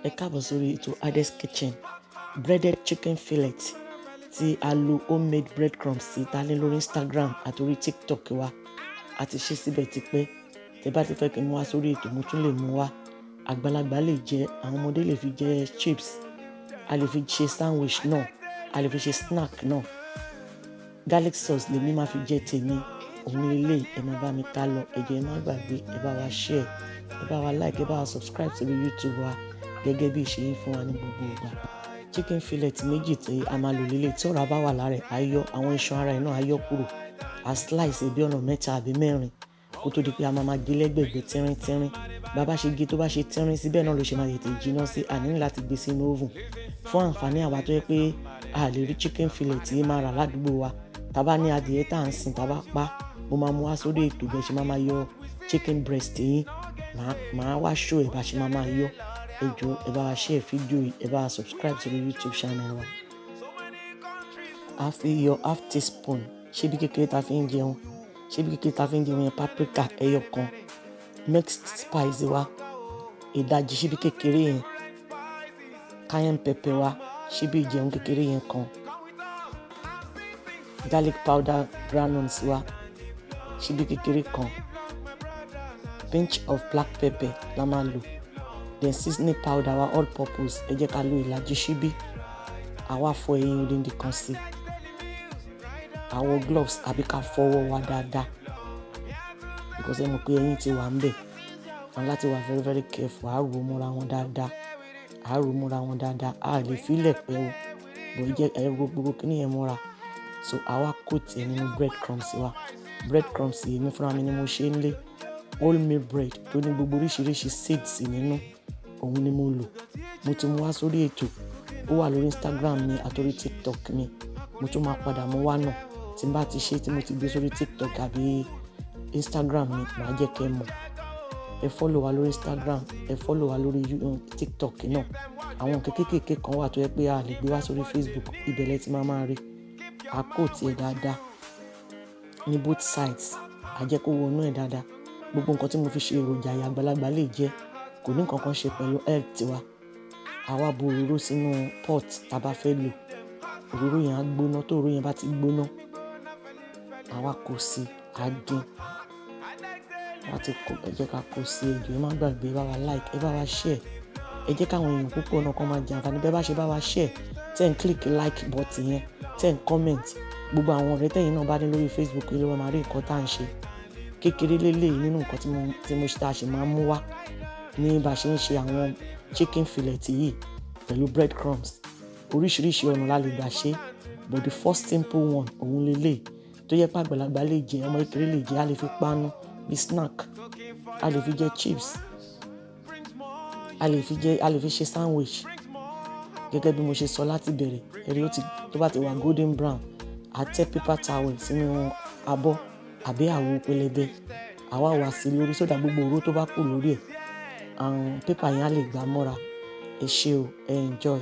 Ẹ káàbọ̀ sórí ètò Ades Kitchen. Breaded chicken fillet tí a lo homemade breadcrumbs sí ta ní lórí Instagram àti orí TikTok wa. A ti ṣe síbẹ̀ tipẹ́. Tẹ́ bá ti fẹ́ kí n mú wá sórí ètò, mo tún lè mú wá. Àgbàlagbà lè jẹ, àwọn ọmọdé lè fi jẹ chips. A lè fi ṣe sandwich náà. A lè fi ṣe snack náà. Garlic sauce lèmi máa fi jẹ tèmi. Òun lélẹ̀, ẹ máa bá mi ká lọ. Ẹ jọ̀ọ́ ẹ má gbàgbé, ẹ bá wa share, ẹ bá wa like, ẹ bá wa subscribe sórí YouTube wa gẹ́gẹ́ bí ìṣe yín fún wa ní gbogbo ìgbà. Chicken fillet méjì tí a máa lò lélẹ̀, tí ọ̀rá bá wà lára ẹ̀, a yọ àwọn iṣan ara ẹ̀ náà, a yọ kúrò. A slice bí ọ̀nà 3 àbí 4 kó tó di pé a máa gé lẹ́gbẹ̀gbẹ́ tínrín-tínrín. Bá bá ṣe gé tó bá ṣe tínrín síbẹ̀ náà ló ṣe máa tètè jiná sí. A ní láti gbé sínú oven. Fún àǹfààní àwa tó yẹ pé a lè rí chicken fillet yìí máa rà ládùúgbò wa. Tá bá ní adìẹ tá à ń sìn, tá bá pa, mo máa mú wá sórí ètò bẹ́ẹ̀ ṣe máa yọ chicken breast yín. Màá wá show ẹ bá ṣe máa yọ. Ẹ jọ̀ọ́ ẹ bá wa share fídíò yìí, ẹ bá wa subscribe sórí YouTube channel wa. A fi iyọ̀ half teaspoon, ṣíbí kékeré ta fi ń jẹun. Ṣíbí kékeré ta fi ń jẹun yẹn, paprika ẹyọ kan. Mixed spice wa, ìdajì ṣíbí kékeré yẹn. Cayenne pepper wa, ṣíbí ìjẹun kékeré yẹn kan. Garlic powder granules wa, ṣíbí kékeré kan. Pinch of black pepper la máa lò. Then seasoning powder wa all purpose, ẹ jẹ́ ká lo ìlàjì ṣíbí. Àwa fọ ẹyin odindi kan sí. Àwọ̀ gloves àbí ká fọwọ́ wa dáadáa. Because ẹ mọ̀ pé ẹyin ti wà ńbẹ̀. A ní láti wà very very careful. A rò múra wọn dáadáa. A rò múra wọn dáadáa. A lè fi ilẹ̀ pẹ́ o. Bọ̀ jẹ́ ẹ ro gbogbo kíní yẹn múra. So àwa coat ẹ nínú breadcrumbs wa. Breadcrumbs yìí mi fúnra mi ni mo ṣe ń lé. Wholemeal bread tó ní gbogbo oríṣiríṣi seeds nínú. Òun ni mo lò. Mo ti mú wá sórí ètò. Ó wà lórí Instagram mi àti orí TikTok mi. Mo tún máa padà mú wá náà. Tí n bá ti ṣe tí mo ti gbé sórí TikTok àbí Instagram mi, màá jẹ́ kí ẹ mọ̀. Ẹ follow wa lórí Instagram, ẹ follow wa lórí TikTok náà. Àwọn nǹkan kéékèèké kan wà tó yẹ pé a lè gbé wá sórí Facebook. Ibẹ̀ lẹ ti máa rí. A coat ẹ dáadáa ní both sides. A jẹ́ kó wọnú ẹ̀ dáadáa. Gbogbo nǹkan tí mo fi ṣe èròjà yìí àgbàlagbà lè jẹ. Kò ní nǹkan kan ṣe pẹ̀lú health wa. Àwa bu òróró sínú pot tá bá fẹ́ lò. Òróró yẹn á gbóná. Tó òróró yẹn bá ti gbóná, àwa kó sí, á dín. Láti kó, ẹ jẹ́ ká kó sí. Ẹ jọ̀ọ́ ẹ má gbàgbé, ẹ bá wa like, ẹ bá wa share. Ẹ jẹ́ káwọn èèyàn púpọ̀ náà kan máa jẹ àǹfààní. Bẹ́ẹ̀ bá ṣe bá wa share, tẹ́ ń click like button yẹn, tẹ́ ń comment. Gbogbo àwọn ọ̀rẹ́ tẹ́yin náà bá ní lórí Facebook ló máa rí nǹkan tá à ń ṣe. Kékeré lélẹ̀ nínú nǹkan tí mo ṣe tá a ṣe máa mú wá ní bá ṣe ń ṣe àwọn chicken fillet yìí pẹ̀lú breadcrumbs. Oríṣiríṣi ọ̀nà la lè gbà ṣe. But the first simple one, òun lélẹ̀. Tó yẹ pé àgbàlagbà lè jẹ, ọmọ kékeré lè jẹ, a lè fi pánu bí snack. A lè fi jẹ chips. A lè fi ṣe sandwich. Gẹ́gẹ́ bí mo ṣe sọ láti bẹ̀rẹ̀, ẹ̀rí tó bá ti wà golden brown, a tẹ paper towel sínú abọ́ àbí àwo pẹlẹbẹ. Àwa wá sí lórí sódà gbogbo òróró tó bá kù lórí ẹ̀. Paper yẹn á lè gbá mọ́ra. Ẹ ṣé o, ẹ enjoy.